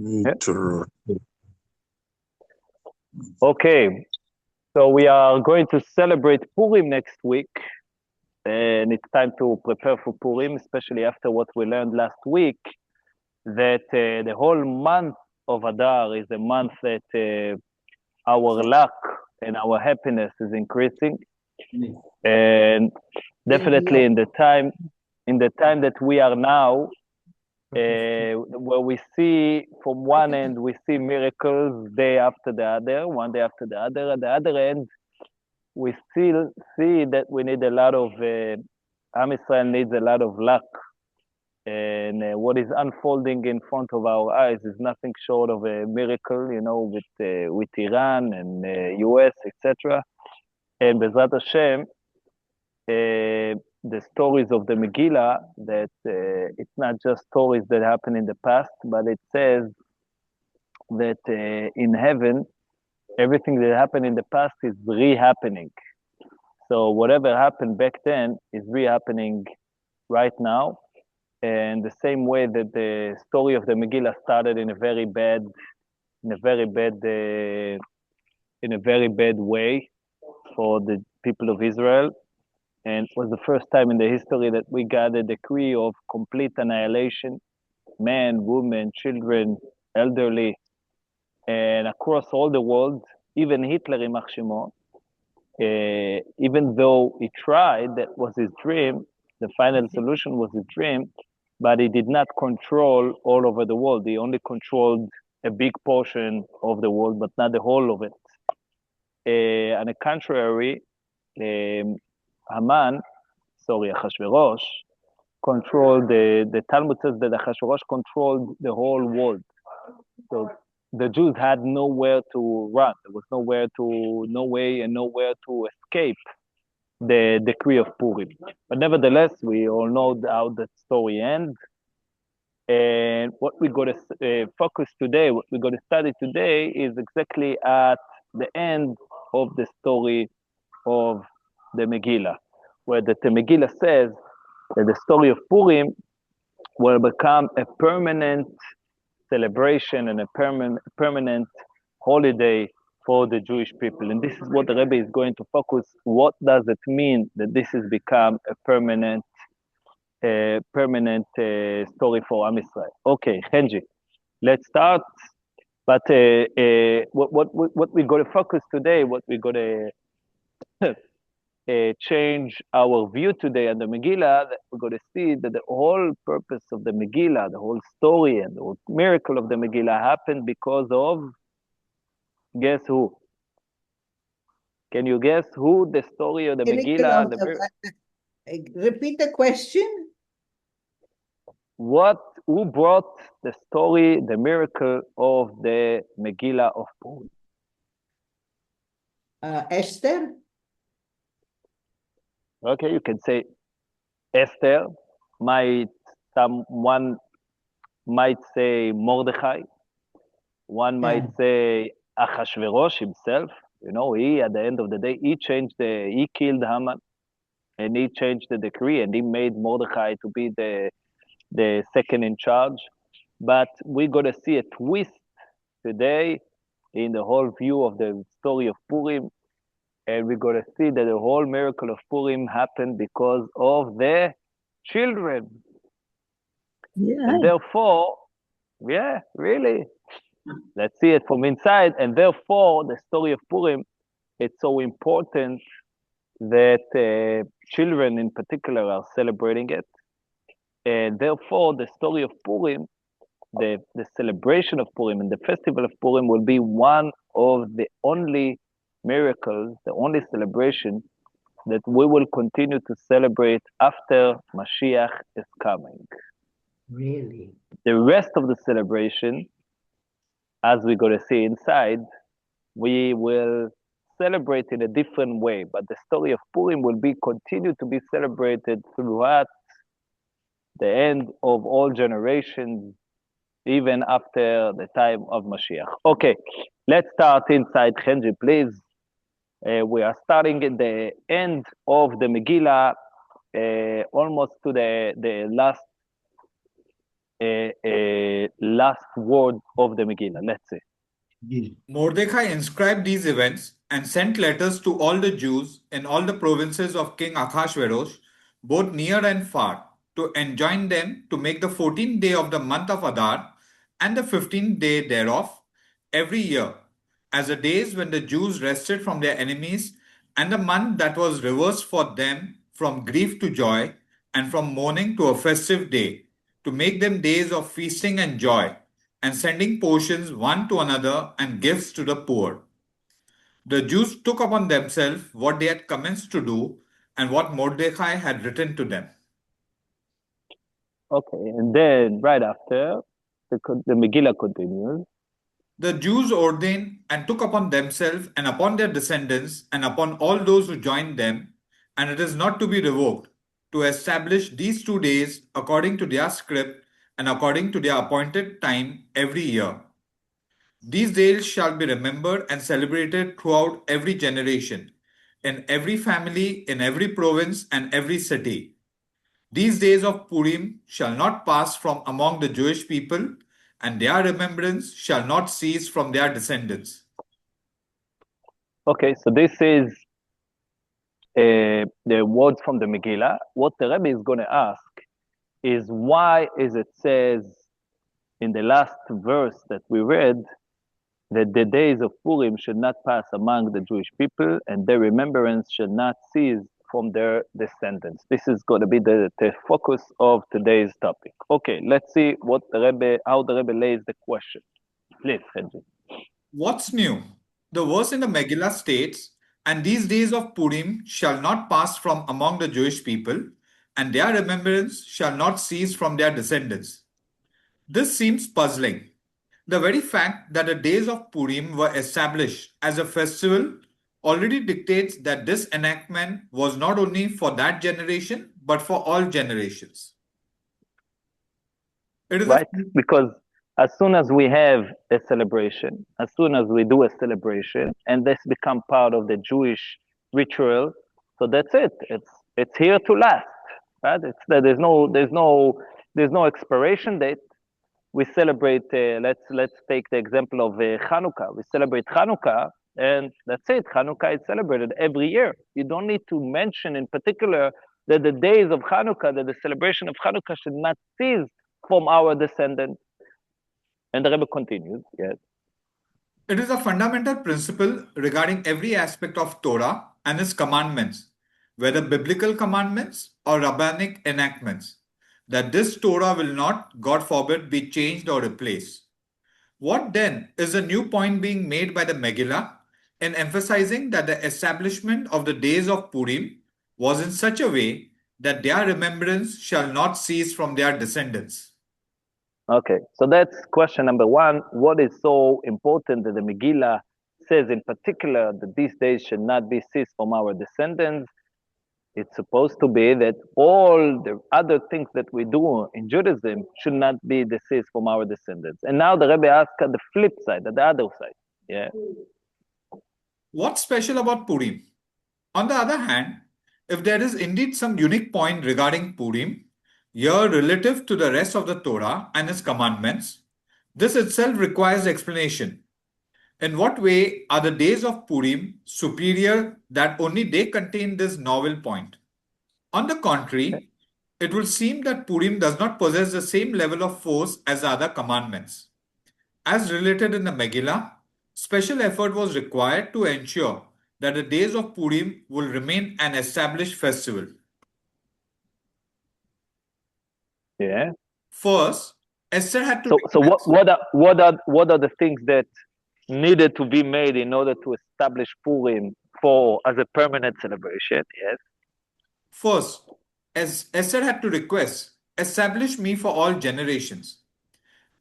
Yeah. Torah. Okay, so we are going to celebrate Purim next week, and it's time to prepare for Purim, especially after what we learned last week, that the whole month of Adar is a month that our luck and our happiness is increasing, and definitely in the time that we are now, where we see from one end we see miracles day after the other, one day after the other. At the other end, we still see that we need a lot of Am Israel needs a lot of luck, and what is unfolding in front of our eyes is nothing short of a miracle, with Iran and US, etc. And Bezrat Hashem, the stories of the Megillah, that it's not just stories that happen in the past, but it says that in heaven, everything that happened in the past is re-happening. So whatever happened back then is re-happening right now. And the same way that the story of the Megillah started in a very bad way for the people of Israel, and it was the first time in the history that we got a decree of complete annihilation, men, women, children, elderly, and across all the world, even Hitler, יימח שמו, even though he tried, that was his dream, the final solution was his dream, but he did not control all over the world. He only controlled a big portion of the world, but not the whole of it. On the contrary, Achashverosh, controlled the Talmud says that Achashverosh controlled the whole world. So the Jews had nowhere to run. There was no way and nowhere to escape the decree of Purim. But nevertheless, we all know how that story ends. And what we're going to focus today, what we're going to study today, is exactly at the end of the story of the Megillah, where the Megillah says that the story of Purim will become a permanent celebration and a permanent holiday for the Jewish people. And this is what the Rabbi is going to focus. What does it mean that this has become a permanent story for Am Israel? Okay, Henji, let's start. But what we're going to focus today, what we're going to change our view today on the Megillah, that we're going to see that the whole purpose of the Megillah, the whole story and the whole miracle of the Megillah happened because of, guess who? Can you guess who the story of the Megillah? Repeat the question. Who brought the story, the miracle of the Megillah of Purim? Esther. Okay, you can say Esther. Someone might say Mordechai. One might say Achashverosh himself. He, at the end of the day, he killed Haman, and he changed the decree, and he made Mordechai to be the second in charge. But we're going to see a twist today in the whole view of the story of Purim, and we're going to see that the whole miracle of Purim happened because of the children. Yeah. And therefore, yeah, really, let's see it from inside. And therefore, the story of Purim, it's so important that children in particular are celebrating it. And therefore, the story of Purim, the celebration of Purim and the festival of Purim will be one of the only miracles, the only celebration that we will continue to celebrate after Mashiach is coming. Really? The rest of the celebration, as we're going to see inside, we will celebrate in a different way, but the story of Purim will continue to be celebrated throughout the end of all generations, even after the time of Mashiach. Okay, let's start inside. Henji, please. We are starting at the end of the Megillah, almost to the last last word of the Megillah, let's say. Mordecai inscribed these events and sent letters to all the Jews in all the provinces of King Ahasuerus, both near and far, to enjoin them to make the 14th day of the month of Adar and the 15th day thereof every year, as the days when the Jews rested from their enemies, and the month that was reversed for them from grief to joy, and from mourning to a festive day, to make them days of feasting and joy, and sending portions one to another and gifts to the poor. The Jews took upon themselves what they had commenced to do and what Mordecai had written to them. Okay, and then right after, the Megillah continues. The Jews ordained and took upon themselves and upon their descendants and upon all those who joined them, and it is not to be revoked, to establish these 2 days according to their script and according to their appointed time every year. These days shall be remembered and celebrated throughout every generation, in every family, in every province, and every city. These days of Purim shall not pass from among the Jewish people, and their remembrance shall not cease from their descendants. Okay, so this is the words from the Megillah. What the Rabbi is going to ask is why is it says in the last verse that we read that the days of Purim should not pass among the Jewish people and their remembrance should not cease from their descendants. This is going to be the focus of today's topic. Okay, let's see how the Rebbe lays the question. Please, Henry. What's new? The verse in the Megillah states, "And these days of Purim shall not pass from among the Jewish people, and their remembrance shall not cease from their descendants." This seems puzzling. The very fact that the days of Purim were established as a festival already dictates that this enactment was not only for that generation, but for all generations. It is right? Because as soon as we have a celebration, as soon as we do a celebration, and this become part of the Jewish ritual, so that's it. It's here to last, right? There's no expiration date. We celebrate. Let's take the example of Hanukkah. We celebrate Hanukkah, and that's it. Hanukkah is celebrated every year. You don't need to mention in particular that the days of Hanukkah, that the celebration of Hanukkah should not cease from our descendants. And the Rebbe continues. Yes. It is a fundamental principle regarding every aspect of Torah and its commandments, whether biblical commandments or rabbinic enactments, that this Torah will not, God forbid, be changed or replaced. What then is the new point being made by the Megillah in emphasizing that the establishment of the days of Purim was in such a way that their remembrance shall not cease from their descendants? Okay, so that's question number one. What is so important that the Megillah says in particular that these days should not be ceased from our descendants? It's supposed to be that all the other things that we do in Judaism should not be ceased from our descendants. And now the Rebbe asks at the flip side, at the other side. Yeah. What's special about Purim? On the other hand, if there is indeed some unique point regarding Purim, here relative to the rest of the Torah and its commandments, this itself requires explanation. In what way are the days of Purim superior that only they contain this novel point? On the contrary, it will seem that Purim does not possess the same level of force as the other commandments. As related in the Megillah, special effort was required to ensure that the days of Purim will remain an established festival. Yeah. First, Esther had to. So what are the things that needed to be made in order to establish Purim as a permanent celebration? Yes. First, as Esther had to request, "Establish me for all generations."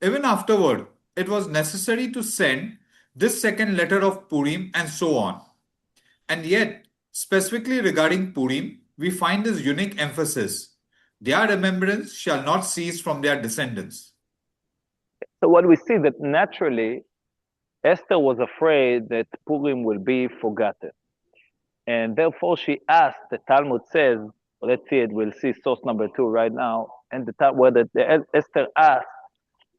Even afterward, it was necessary to send this second letter of Purim and so on. And yet, specifically regarding Purim, we find this unique emphasis: their remembrance shall not cease from their descendants. So what we see that naturally, Esther was afraid that Purim will be forgotten. And therefore she asked, the Talmud says, let's see it, we'll see source number 2 right now, and the time where Esther asked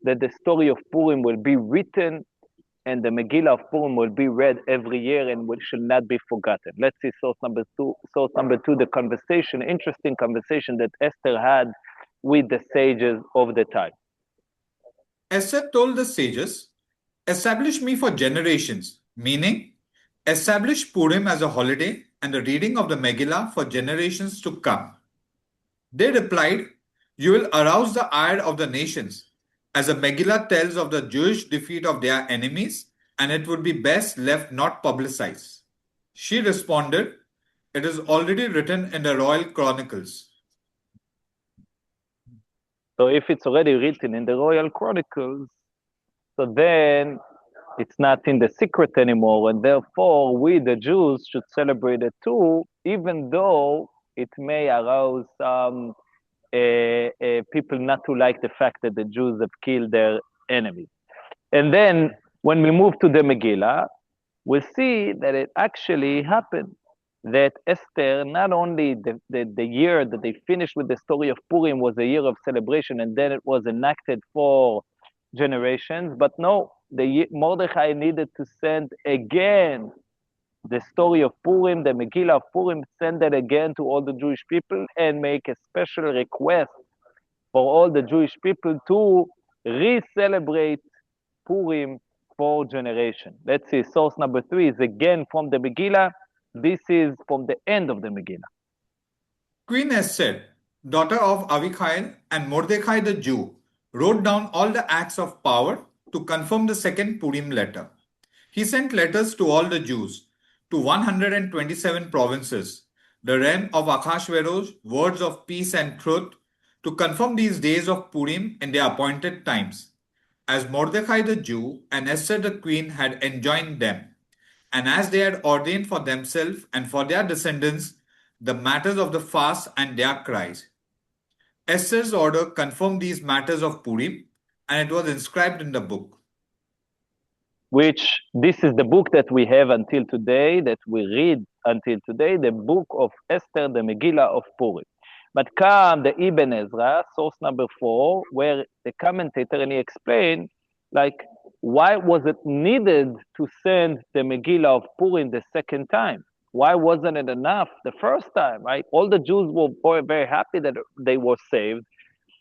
that the story of Purim will be written and the Megillah of Purim will be read every year and shall not be forgotten. Let's see source number two. Source number two, the conversation, interesting conversation that Esther had with the sages of the time. Esther told the sages, "Establish me for generations," meaning establish Purim as a holiday and the reading of the Megillah for generations to come. They replied, "You will arouse the ire of the nations, as the Megillah tells of the Jewish defeat of their enemies, and it would be best left not publicized." She responded, "It is already written in the royal chronicles." So if it's already written in the royal chronicles, so then it's not in the secret anymore, and therefore we, the Jews, should celebrate it too, even though it may arouse some people not to like the fact that the Jews have killed their enemies. And then when we move to the Megillah, we see that it actually happened, that Esther, not only the year that they finished with the story of Purim was a year of celebration, and then it was enacted for generations, but no, Mordechai needed to send again the story of Purim, the Megillah of Purim, send it again to all the Jewish people and make a special request for all the Jewish people to re-celebrate Purim for generation. Let's see, source number 3 is again from the Megillah. This is from the end of the Megillah. Queen Esther, daughter of Avichail and Mordecai the Jew, wrote down all the acts of power to confirm the second Purim letter. He sent letters to all the Jews, to 127 provinces, the realm of Achashverosh, words of peace and truth, to confirm these days of Purim in their appointed times, as Mordecai the Jew and Esther the queen had enjoined them, and as they had ordained for themselves and for their descendants the matters of the fast and their cries. Esther's order confirmed these matters of Purim, and it was inscribed in the book. Which this is the book that we have until today, that we read until today, the book of Esther, the Megillah of Purim. But come the Ibn Ezra, source number 4, where the commentator, and he explained, like, why was it needed to send the Megillah of Purim the second time? Why wasn't it enough the first time, right? All the Jews were very happy that they were saved.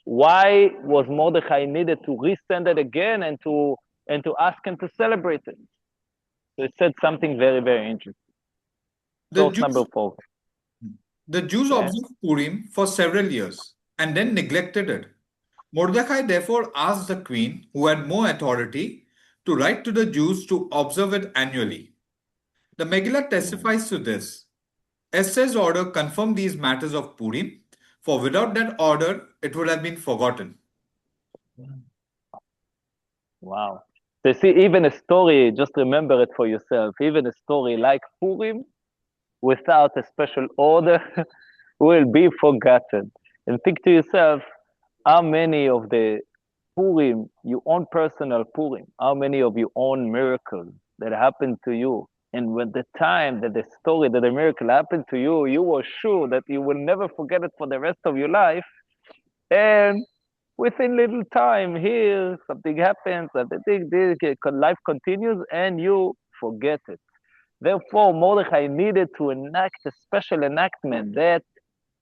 Why was Mordechai needed to resend it again and to ask him to celebrate it? So it said something very, very interesting. Source number 4. The Jews observed Purim for several years and then neglected it. Mordecai therefore asked the queen, who had more authority, to write to the Jews to observe it annually. The Megillah testifies to this. Esther's order confirmed these matters of Purim, for without that order, it would have been forgotten. Wow. So see, even a story, just remember it for yourself, even a story like Purim, without a special order, will be forgotten. And think to yourself, how many of the Purim, your own personal Purim, how many of your own miracles that happened to you, and when the time that the story, that the miracle happened to you, you were sure that you will never forget it for the rest of your life, and within little time here, something happens, life continues, and you forget it. Therefore, Mordechai needed to enact a special enactment that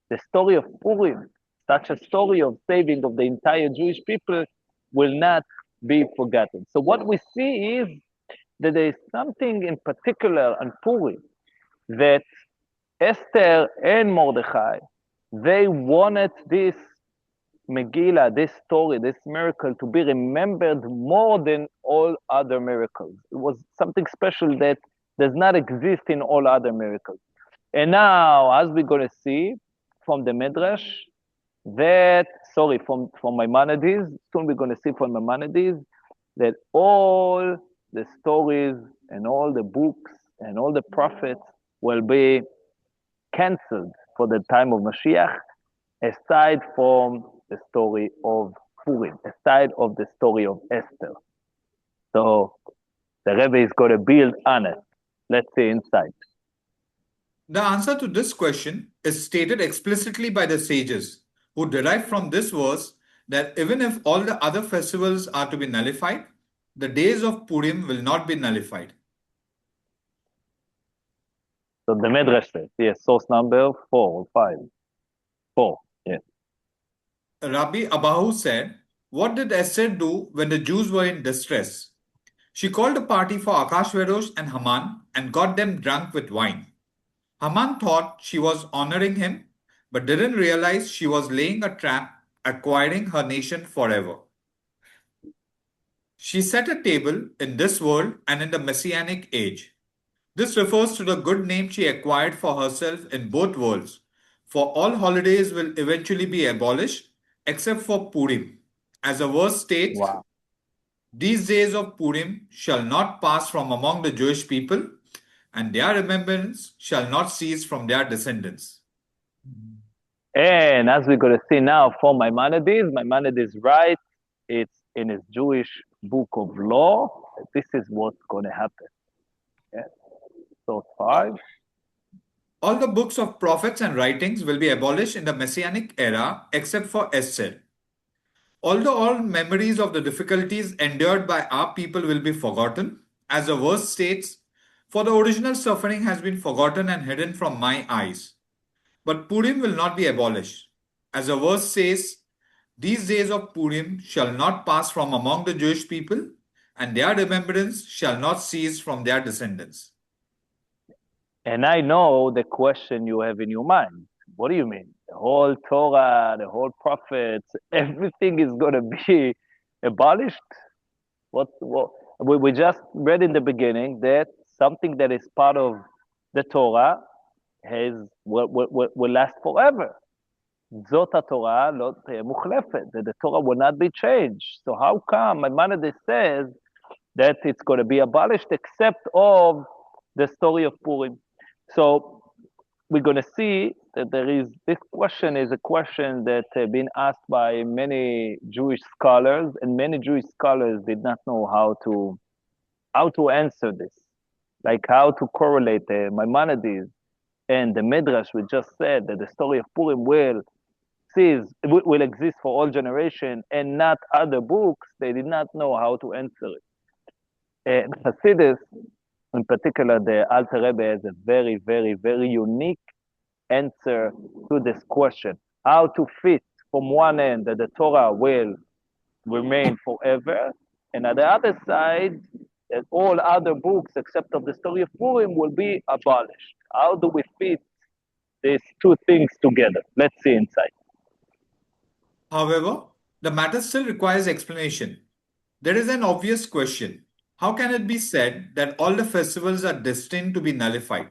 the story of Purim, such a story of saving of the entire Jewish people, will not be forgotten. So what we see is that there is something in particular on Purim that Esther and Mordechai, they wanted this Megillah, this story, this miracle to be remembered more than all other miracles. It was something special that does not exist in all other miracles. And now, as we're going to see from the Midrash, from Maimonides, soon we're going to see from Maimonides, that all the stories and all the books and all the prophets will be cancelled for the time of Mashiach, aside from the story of Purim, aside of the story of Esther. So the Rebbe is going to build on it. Let's see inside. The answer to this question is stated explicitly by the sages, who derive from this verse that even if all the other festivals are to be nullified, the days of Purim will not be nullified. So the Midrash says, yes, source number 4 or 5. 4, yes. Rabbi Abahu said, "What did Esther do when the Jews were in distress? She called a party for Akashverosh and Haman and got them drunk with wine. Haman thought she was honoring him, but didn't realize she was laying a trap, acquiring her nation forever. She set a table in this world and in the Messianic age. This refers to the good name she acquired for herself in both worlds, for all holidays will eventually be abolished except for Purim. As the verse states, Wow. these days of Purim shall not pass from among the Jewish people, and their remembrance shall not cease from their descendants." And as we're going to see now for Maimonides writes, it's in his Jewish book of law. This is what's going to happen. Yeah. Source 5. All the books of prophets and writings will be abolished in the Messianic era except for Esther. Although all memories of the difficulties endured by our people will be forgotten, as the verse states, "For the original suffering has been forgotten and hidden from my eyes." But Purim will not be abolished. As the verse says, "These days of Purim shall not pass from among the Jewish people, and their remembrance shall not cease from their descendants." And I know the question you have in your mind. What do you mean? The whole Torah, the whole prophets, everything is going to be abolished? What we just read in the beginning that something that is part of the Torah will last forever. זאת התורה לא תהיה מוחלפת. The Torah will not be changed. So how come Maimonides says that it's going to be abolished except of the story of Purim? So we're going to see that this question is a question that been asked by many Jewish scholars, and many Jewish scholars did not know how to answer this, like how to correlate Maimonides and the Midrash we just said that the story of Purim will exist for all generation and not other books. They did not know how to answer it. And Hasidus, in particular, the Alter Rebbe has a very, very, very unique answer to this question. How to fit from one end that the Torah will remain forever, and at the other side, that all other books except of the story of Purim will be abolished. How do we fit these two things together? Let's see inside. However, the matter still requires explanation. There is an obvious question. How can it be said that all the festivals are destined to be nullified?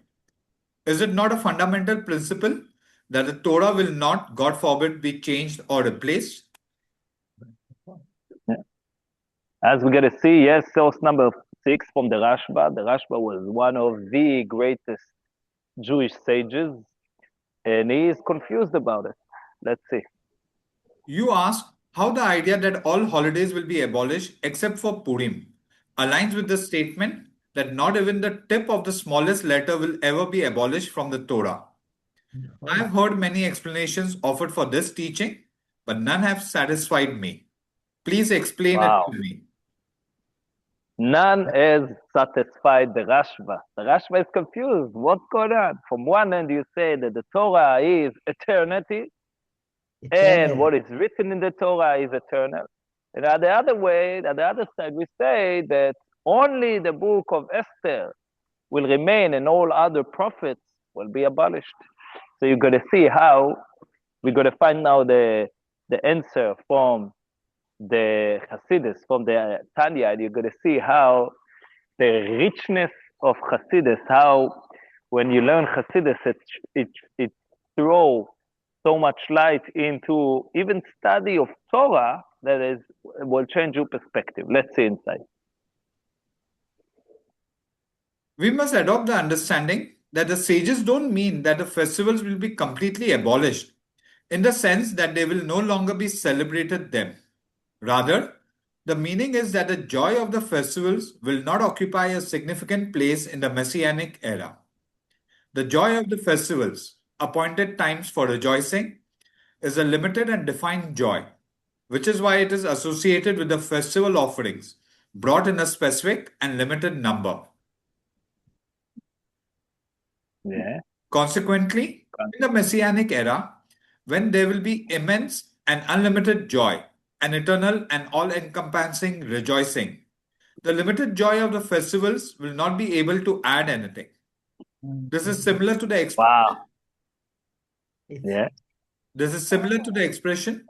Is it not a fundamental principle that the Torah will not, God forbid, be changed or replaced? Yeah. As we're going to see, yes, source number 6 from the Rashba. The Rashba was one of the greatest Jewish sages, and he is confused about it. Let's see. You ask how the idea that all holidays will be abolished except for Purim aligns with the statement that not even the tip of the smallest letter will ever be abolished from the Torah. I have heard many explanations offered for this teaching, but none have satisfied me. Please explain Wow. it to me. None has satisfied the Rashba. The Rashba is confused. What's going on? From one end, you say that the Torah is eternity, and what is written in the Torah is eternal. And on the other way, on the other side, we say that only the book of Esther will remain and all other prophets will be abolished. So you're going to see how we're going to find now the answer from the Hasidus, from the Tanya, and you're going to see how the richness of Hasidus, how when you learn Hasidus, it throws so much light into even study of Torah that will change your perspective. Let's see inside. We must adopt the understanding that the sages don't mean that the festivals will be completely abolished in the sense that they will no longer be celebrated then. Rather, the meaning is that the joy of the festivals will not occupy a significant place in the Messianic era. The joy of the festivals, appointed times for rejoicing, is a limited and defined joy, which is why it is associated with the festival offerings brought in a specific and limited number. Yeah. Consequently, in the Messianic era, when there will be immense and unlimited joy, an eternal and all-encompassing rejoicing, the limited joy of the festivals will not be able to add anything. This is similar to the expression. Wow. It's- Yeah. This is similar to the expression,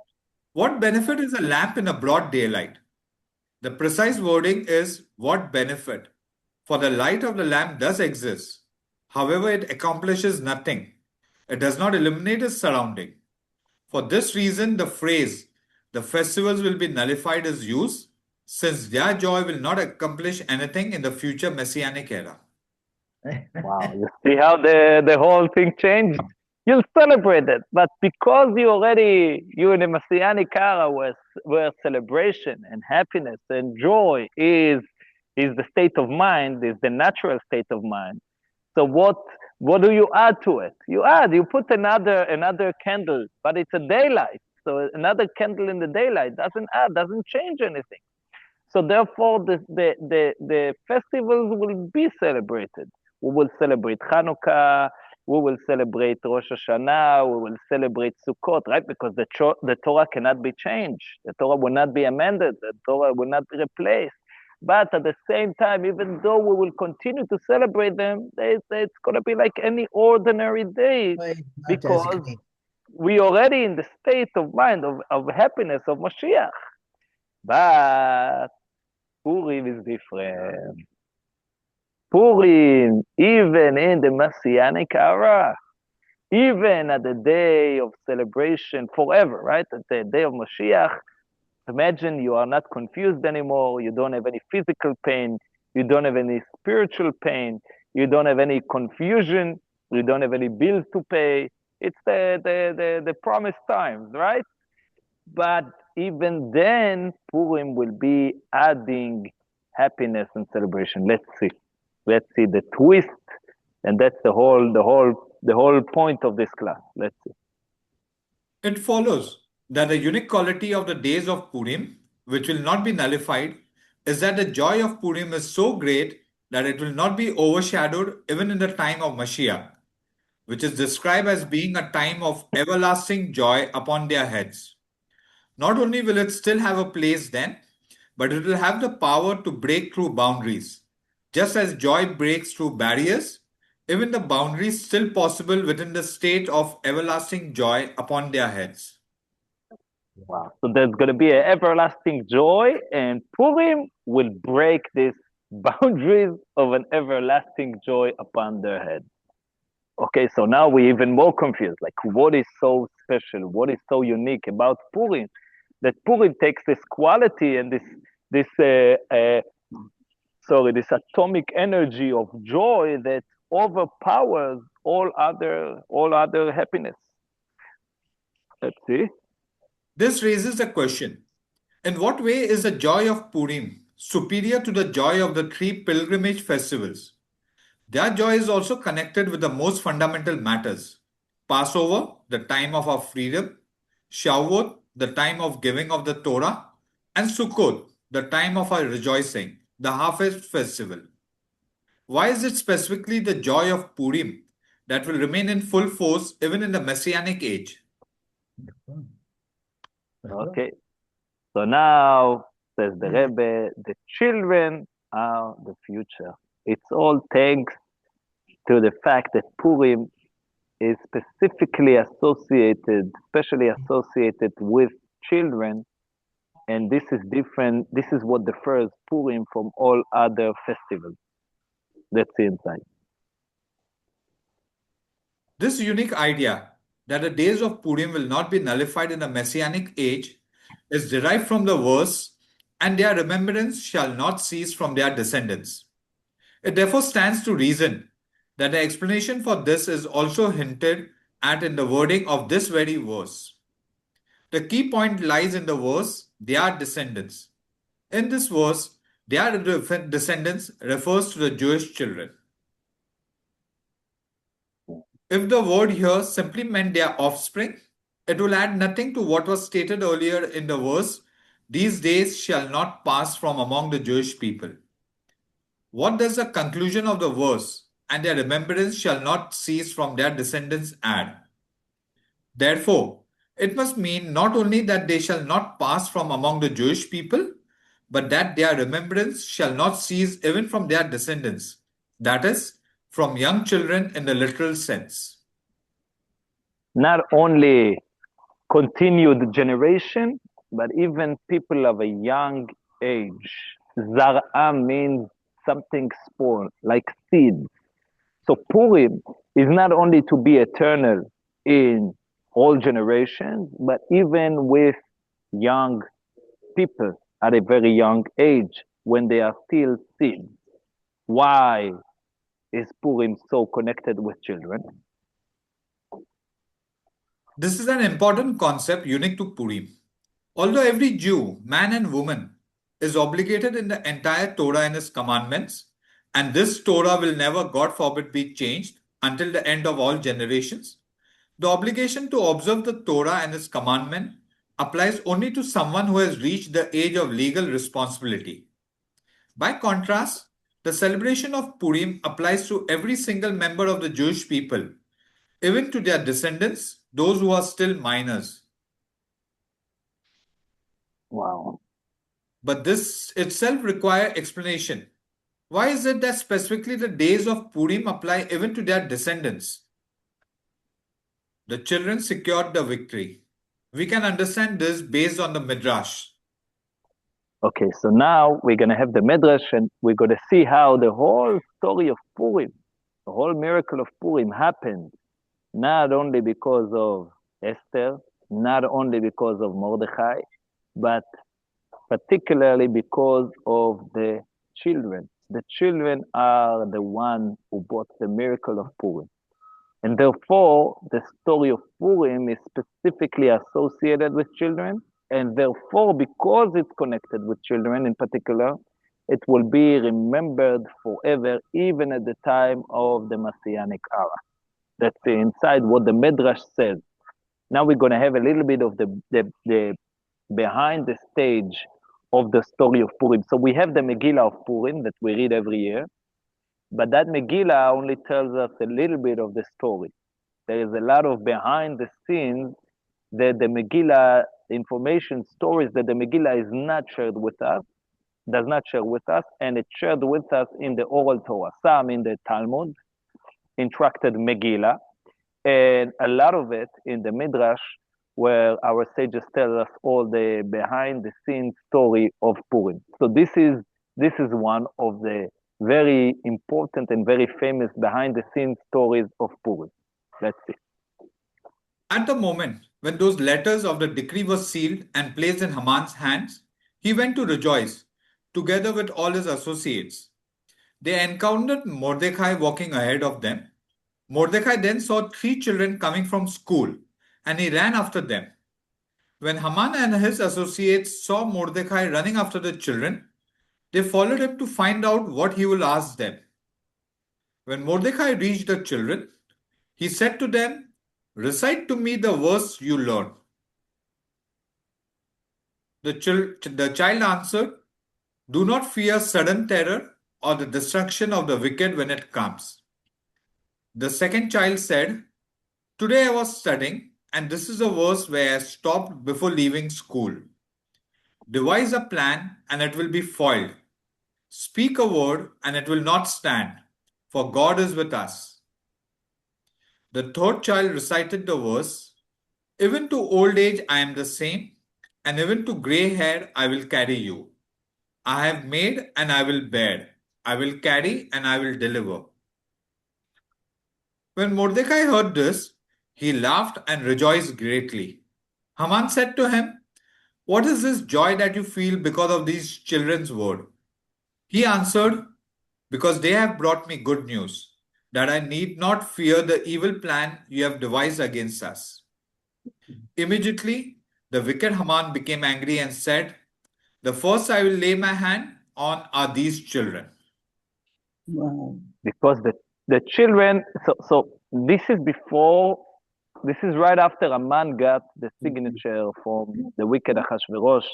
what benefit is a lamp in a broad daylight? The precise wording is what benefit, for the light of the lamp does exist. However, it accomplishes nothing. It does not illuminate its surrounding. For this reason, the phrase, the festivals will be nullified is used, since their joy will not accomplish anything in the future Messianic era. Wow. You see how the whole thing changed? You'll celebrate it, but because you in the Messianic era where celebration and happiness and joy is the state of mind, is the natural state of mind. So what do you add to it? You put another candle, but it's a daylight. So another candle in the daylight doesn't change anything. So therefore, the festivals will be celebrated. We will celebrate Hanukkah. We will celebrate Rosh Hashanah. We will celebrate Sukkot, right? Because the Torah cannot be changed. The Torah will not be amended. The Torah will not be replaced. But at the same time, even though we will continue to celebrate them, it's going to be like any ordinary day because we already in the state of mind of happiness of Mashiach. But Purim is different. Purim, even in the Messianic era, even at the day of celebration forever, right? At the day of Mashiach, imagine you are not confused anymore. You don't have any physical pain. You don't have any spiritual pain. You don't have any confusion. You don't have any bills to pay. It's the promised times, right? But even then, Purim will be adding happiness and celebration. Let's see the twist, and that's the whole point of this class. Let's see. It follows that the unique quality of the days of Purim, which will not be nullified, is that the joy of Purim is so great that it will not be overshadowed even in the time of Mashiach, which is described as being a time of everlasting joy upon their heads. Not only will it still have a place then, but it will have the power to break through boundaries. Just as joy breaks through barriers, even the boundaries still possible within the state of everlasting joy upon their heads. Wow. So there's going to be an everlasting joy, and Purim will break these boundaries of an everlasting joy upon their head. Okay, so now we're even more confused. Like, what is so special? What is so unique about Purim? That Purim takes this quality and this atomic energy of joy that overpowers all other happiness. Let's see. This raises the question, in what way is the joy of Purim superior to the joy of the three pilgrimage festivals? Their joy is also connected with the most fundamental matters. Passover, the time of our freedom, Shavuot, the time of giving of the Torah, and Sukkot, the time of our rejoicing, the harvest festival. Why is it specifically the joy of Purim that will remain in full force even in the Messianic age? Okay. So now, says the Rebbe, the children are the future. It's all thanks to the fact that Purim is specifically especially associated with children, and this is different. This is what differs Purim from all other festivals. Let's see inside. This unique idea that the days of Purim will not be nullified in the Messianic age is derived from the verse, and their remembrance shall not cease from their descendants. It therefore stands to reason that the explanation for this is also hinted at in the wording of this very verse. The key point lies in the verse, their descendants. In this verse, their descendants refers to the Jewish children. If the word here simply meant their offspring, it will add nothing to what was stated earlier in the verse, "These days shall not pass from among the Jewish people." What does the conclusion of the verse, "and their remembrance shall not cease from their descendants," add? Therefore, it must mean not only that they shall not pass from among the Jewish people, but that their remembrance shall not cease even from their descendants, that is, from young children in the literal sense. Not only continued generation, but even people of a young age. Zar'a means something small, like seeds. So Purim is not only to be eternal in all generations, but even with young people at a very young age when they are still seeds. Why is Purim so connected with children? This is an important concept unique to Purim. Although every Jew, man and woman, is obligated in the entire Torah and its commandments, and this Torah will never, God forbid, be changed until the end of all generations, the obligation to observe the Torah and its commandment applies only to someone who has reached the age of legal responsibility. By contrast, the celebration of Purim applies to every single member of the Jewish people, even to their descendants, those who are still minors. Wow. But this itself requires explanation. Why is it that specifically the days of Purim apply even to their descendants? The children secured the victory. We can understand this based on the Midrash. Okay, so now we're going to have the Midrash and we're going to see how the whole story of Purim, the whole miracle of Purim happened, not only because of Esther, not only because of Mordechai, but particularly because of the children. The children are the one who brought the miracle of Purim. And therefore, the story of Purim is specifically associated with children. And therefore, because it's connected with children in particular, it will be remembered forever, even at the time of the Messianic era. That's inside what the Midrash says. Now we're going to have a little bit of the behind the stage of the story of Purim. So we have the Megillah of Purim that we read every year, but that Megillah only tells us a little bit of the story. There is a lot of behind the scenes that the Megillah information, stories that the Megillah is not shared with us, does not share with us, and it's shared with us in the oral Torah, some in the Talmud, instructed Megillah, and a lot of it in the Midrash, where our sages tell us all the behind-the-scenes story of Purim. So this is one of the very important and very famous behind-the-scenes stories of Purim. Let's see. At the moment when those letters of the decree were sealed and placed in Haman's hands, he went to rejoice, together with all his associates. They encountered Mordecai walking ahead of them. Mordecai then saw 3 children coming from school, and he ran after them. When Haman and his associates saw Mordecai running after the children, they followed him to find out what he will ask them. When Mordecai reached the children, he said to them, "Recite to me the verse you learned." The child answered, "Do not fear sudden terror or the destruction of the wicked when it comes." The second child said, "Today I was studying, and this is a verse where I stopped before leaving school. Devise a plan, and it will be foiled. Speak a word, and it will not stand, for God is with us." The third child recited the verse, "Even to old age I am the same, and even to grey hair I will carry you. I have made and I will bear. I will carry and I will deliver." When Mordecai heard this, he laughed and rejoiced greatly. Haman said to him, "What is this joy that you feel because of these children's word?" He answered, "Because they have brought me good news, that I need not fear the evil plan you have devised against us." Immediately, the wicked Haman became angry and said, "The first I will lay my hand on are these children." Wow. Because the children, so this is before this is right after Haman got the signature from the wicked Achashverosh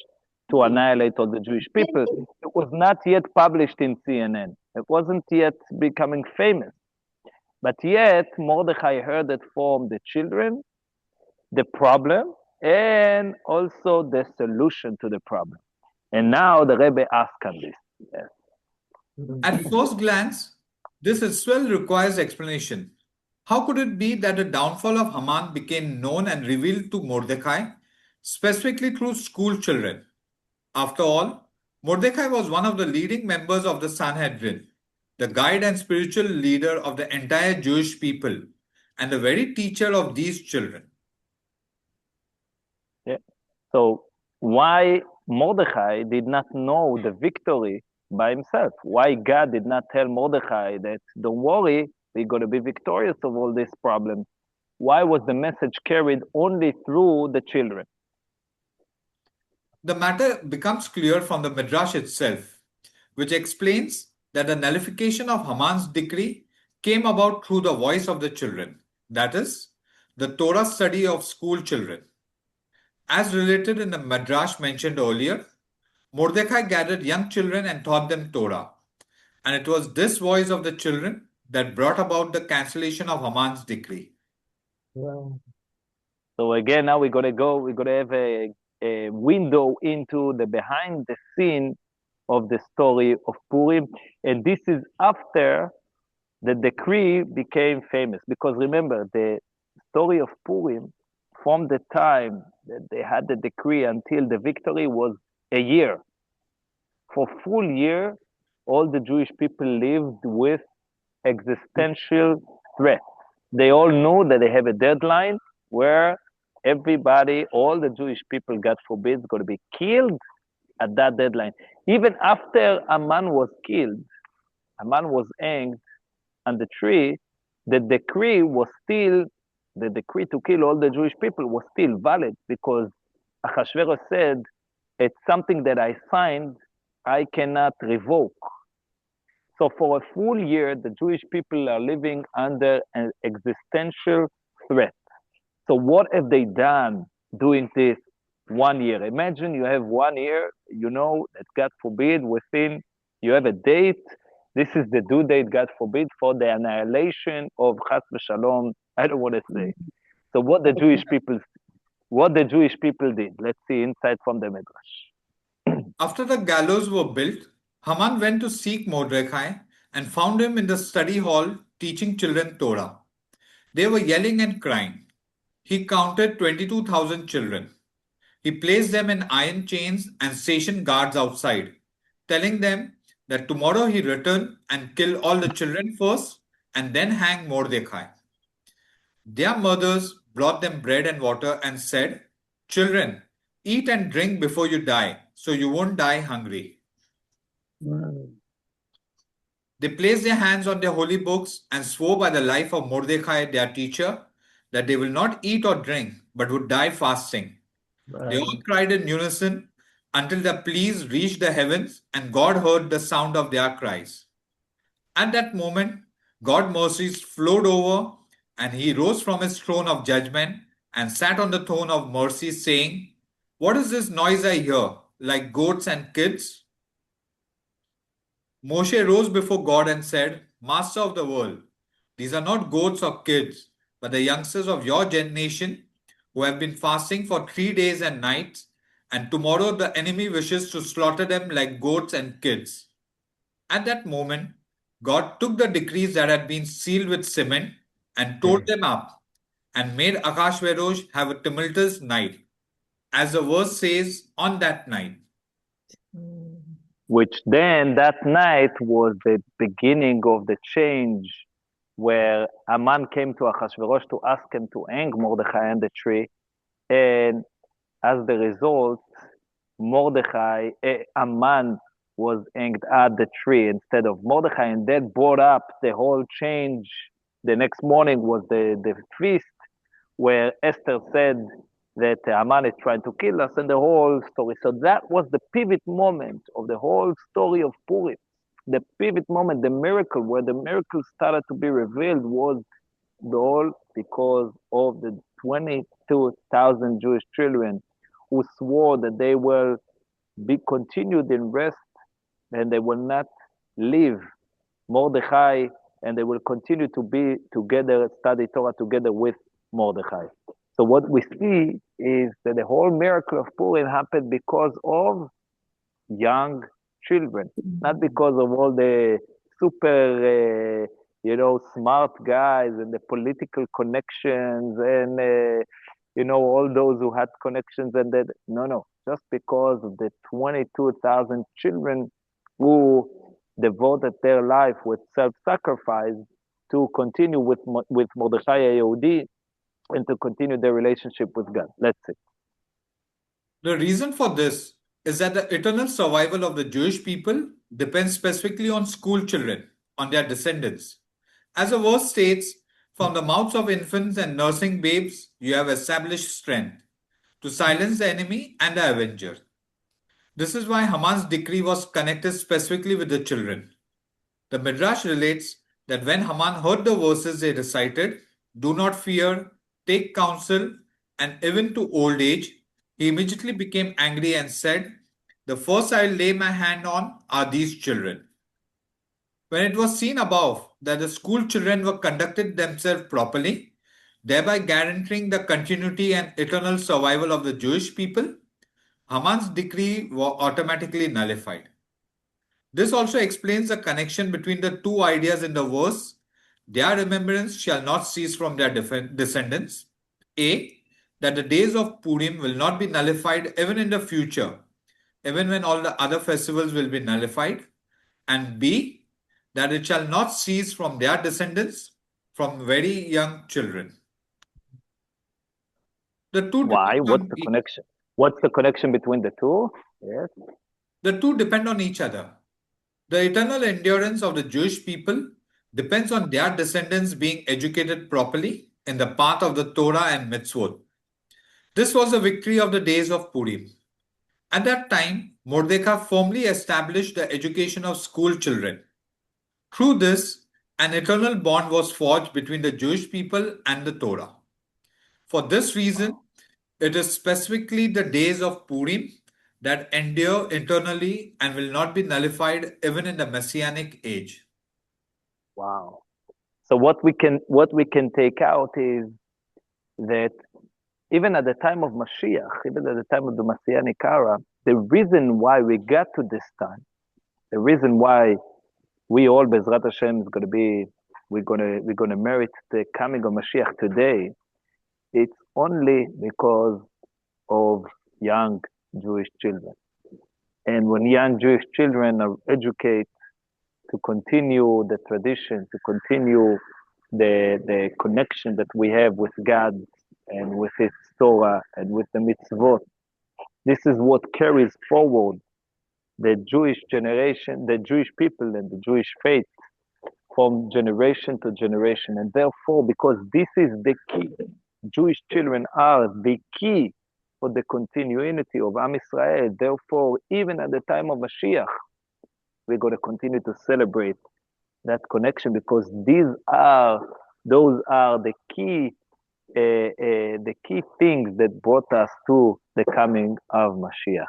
to annihilate all the Jewish people. It was not yet published in CNN. It wasn't yet becoming famous. But yet, Mordechai heard it from the children, the problem, and also the solution to the problem. And now the Rebbe asked on this. Yes. At first glance, this as well requires explanation. How could it be that the downfall of Haman became known and revealed to Mordecai, specifically through school children? After all, Mordecai was one of the leading members of the Sanhedrin, the guide and spiritual leader of the entire Jewish people, and the very teacher of these children. Yeah. So why Mordecai did not know the victory by himself? Why God did not tell Mordecai that, don't worry, we're going to be victorious of all these problems? Why was the message carried only through the children? The matter becomes clear from the Midrash itself, which explains that the nullification of Haman's decree came about through the voice of the children, that is, the Torah study of school children. As related in the Midrash mentioned earlier, Mordecai gathered young children and taught them Torah, and it was this voice of the children that brought about the cancellation of Haman's decree. Wow. So again, now we're going to have a window into the behind the scene of the story of Purim. And this is after the decree became famous. Because remember, the story of Purim, from the time that they had the decree until the victory, was a year. For a full year, all the Jewish people lived with existential threat. They all knew that they have a deadline where everybody, all the Jewish people, God forbid, is going to be killed at that deadline. Even after Haman was killed, Haman was hanged on the tree, the decree to kill all the Jewish people was still valid, because Achashverosh said, it's something that I signed, I cannot revoke. So for a full year, the Jewish people are living under an existential threat. So what have they done during this 1 year? Imagine you have 1 year, you know, that God forbid, you have a date. This is the due date, God forbid, for the annihilation of Chas v'Shalom. I don't want to say. So what the Jewish people did. Let's see insight from the Midrash. After the gallows were built, Haman went to seek Mordecai and found him in the study hall teaching children Torah. They were yelling and crying. He counted 22,000 children. He placed them in iron chains and stationed guards outside, telling them that tomorrow he return and kill all the children first and then hang Mordecai. Their mothers brought them bread and water and said, "Children, eat and drink before you die, so you won't die hungry." Wow. They placed their hands on their holy books and swore by the life of Mordecai, their teacher, that they will not eat or drink, but would die fasting. They all cried in unison until their pleas reached the heavens, and God heard the sound of their cries. At that moment, God's mercies flowed over, and he rose from his throne of judgment and sat on the throne of mercy, saying, "What is this noise I hear, like goats and kids?" Moshe rose before God and said, "Master of the world, these are not goats or kids, but the youngsters of your generation who have been fasting for 3 days and nights, and tomorrow the enemy wishes to slaughter them like goats and kids." At that moment, God took the decrees that had been sealed with cement and tore them up and made Achashverosh have a tumultuous night, as the verse says, on that night. Which then, that night, was the beginning of the change, where Haman came to Achashverosh to ask him to hang Mordechai on the tree. And as the result, Haman was hanged at the tree instead of Mordechai. And that brought up the whole change. The next morning was the feast, where Esther said that Haman is trying to kill us, and the whole story. So that was the pivot moment of the whole story of Purim. The pivot moment, the miracle, where the miracle started to be revealed, was all because of the 22,000 Jewish children who swore that they will be continued in rest and they will not leave Mordechai, and they will continue to be together, study Torah together with Mordechai. So what we see is that the whole miracle of Purim happened because of young children, not because of all the super, smart guys and the political connections and, all those who had connections and that. No, just because of the 22,000 children who devoted their life with self-sacrifice to continue with Mordechai Yehudi and to continue their relationship with God. That's it. The reason for this is that the eternal survival of the Jewish people depends specifically on school children, on their descendants. As the verse states, from the mouths of infants and nursing babes, you have established strength to silence the enemy and the avenger. This is why Haman's decree was connected specifically with the children. The Midrash relates that when Haman heard the verses they recited, do not fear, take counsel, and even to old age, he immediately became angry and said, the first I will lay my hand on are these children. When it was seen above that the school children were conducted themselves properly, thereby guaranteeing the continuity and eternal survival of the Jewish people, Haman's decree was automatically nullified. This also explains the connection between the two ideas in the verse. Their remembrance shall not cease from their descendants. A, that the days of Purim will not be nullified even in the future, even when all the other festivals will be nullified. And B, that it shall not cease from their descendants, from very young children. The two Why? depend What's on the connection? What's the connection between the two? Yes. The two depend on each other. The eternal endurance of the Jewish people depends on their descendants being educated properly in the path of the Torah and Mitzvot. This was the victory of the days of Purim. At that time, Mordecai firmly established the education of school children. Through this, an eternal bond was forged between the Jewish people and the Torah. For this reason, it is specifically the days of Purim that endure eternally and will not be nullified even in the Messianic age. Wow. So what we can take out is that even at the time of Mashiach, even at the time of the Messianic era, the reason why we got to this time, the reason why we all, Bezrat Hashem, is going to be, we're going to merit the coming of Mashiach today, it's only because of young Jewish children. And when young Jewish children are educated to continue the tradition, to continue the connection that we have with God and with His Torah and with the mitzvot, this is what carries forward the Jewish generation, the Jewish people and the Jewish faith from generation to generation. And therefore, because this is the key, Jewish children are the key for the continuity of Am Israel. Therefore, even at the time of Mashiach, we're going to continue to celebrate that connection because those are the key things that brought us to the coming of Mashiach.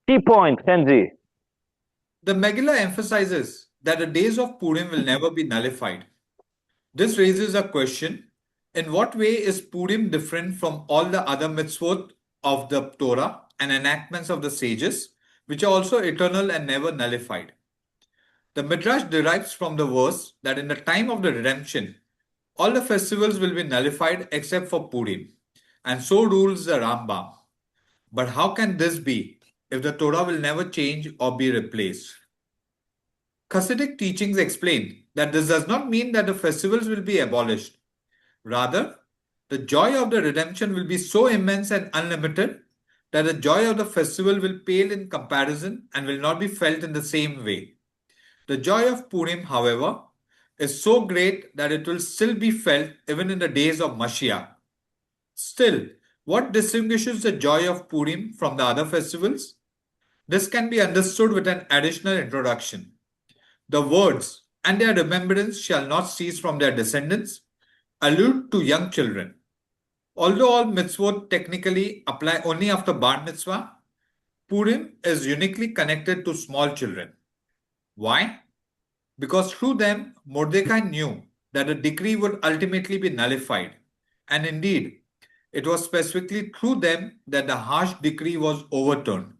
Key point, Kenji. The Megillah emphasizes that the days of Purim will never be nullified. This raises a question: in what way is Purim different from all the other mitzvot of the Torah and enactments of the sages, which are also eternal and never nullified? The Midrash derives from the verse that in the time of the redemption, all the festivals will be nullified except for Purim, and so rules the Rambam. But how can this be if the Torah will never change or be replaced? Hasidic teachings explain that this does not mean that the festivals will be abolished. Rather, the joy of the redemption will be so immense and unlimited that the joy of the festival will pale in comparison and will not be felt in the same way. The joy of Purim, however, is so great that it will still be felt even in the days of Mashiach. Still, what distinguishes the joy of Purim from the other festivals? This can be understood with an additional introduction. The words, "and their remembrance shall not cease from their descendants," allude to young children. Although all mitzvot technically apply only after bar mitzvah, Purim is uniquely connected to small children. Why? Because through them, Mordecai knew that the decree would ultimately be nullified. And indeed, it was specifically through them that the harsh decree was overturned.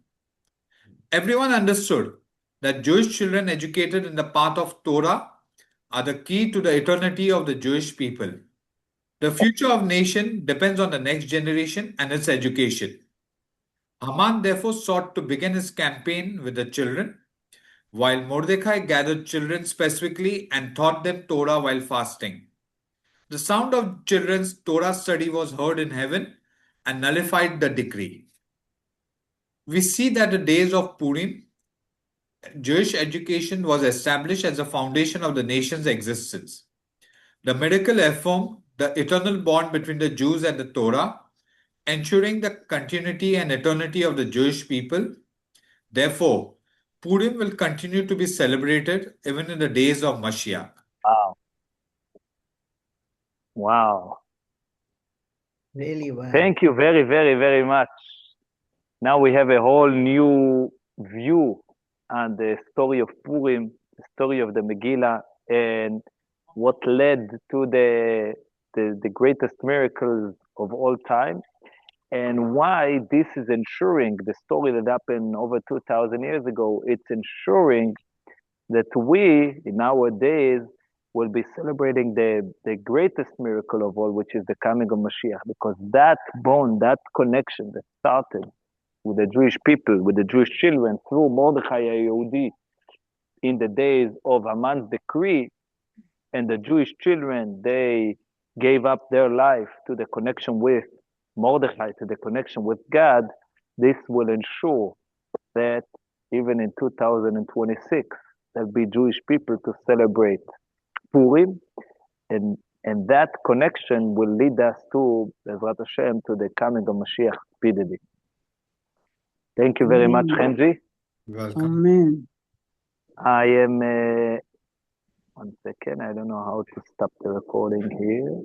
Everyone understood that Jewish children educated in the path of Torah are the key to the eternity of the Jewish people. The future of nation depends on the next generation and its education. Haman therefore sought to begin his campaign with the children, while Mordecai gathered children specifically and taught them Torah while fasting. The sound of children's Torah study was heard in heaven and nullified the decree. We see that the days of Purim, Jewish education was established as the foundation of the nation's existence. The miracle affirmed the eternal bond between the Jews and the Torah, ensuring the continuity and eternity of the Jewish people. Therefore, Purim will continue to be celebrated even in the days of Mashiach. Wow. Wow. Really well. Thank you very, very, very much. Now we have a whole new view on the story of Purim, the story of the Megillah, and what led to the greatest miracles of all time, and why this is ensuring the story that happened over 2,000 years ago. It's ensuring that we, in our days, will be celebrating the greatest miracle of all, which is the coming of Mashiach, because that bond, that connection that started with the Jewish people, with the Jewish children, through Mordechai HaYehudi in the days of Haman's decree, and the Jewish children, they gave up their life to the connection with Mordechai, to the connection with God. This will ensure that even in 2026, there'll be Jewish people to celebrate Purim, and that connection will lead us to, Bezrat Hashem, to the coming of Mashiach speedily. Thank you very much, Henji. Welcome. Amen. I am, one second, I don't know how to stop the recording here.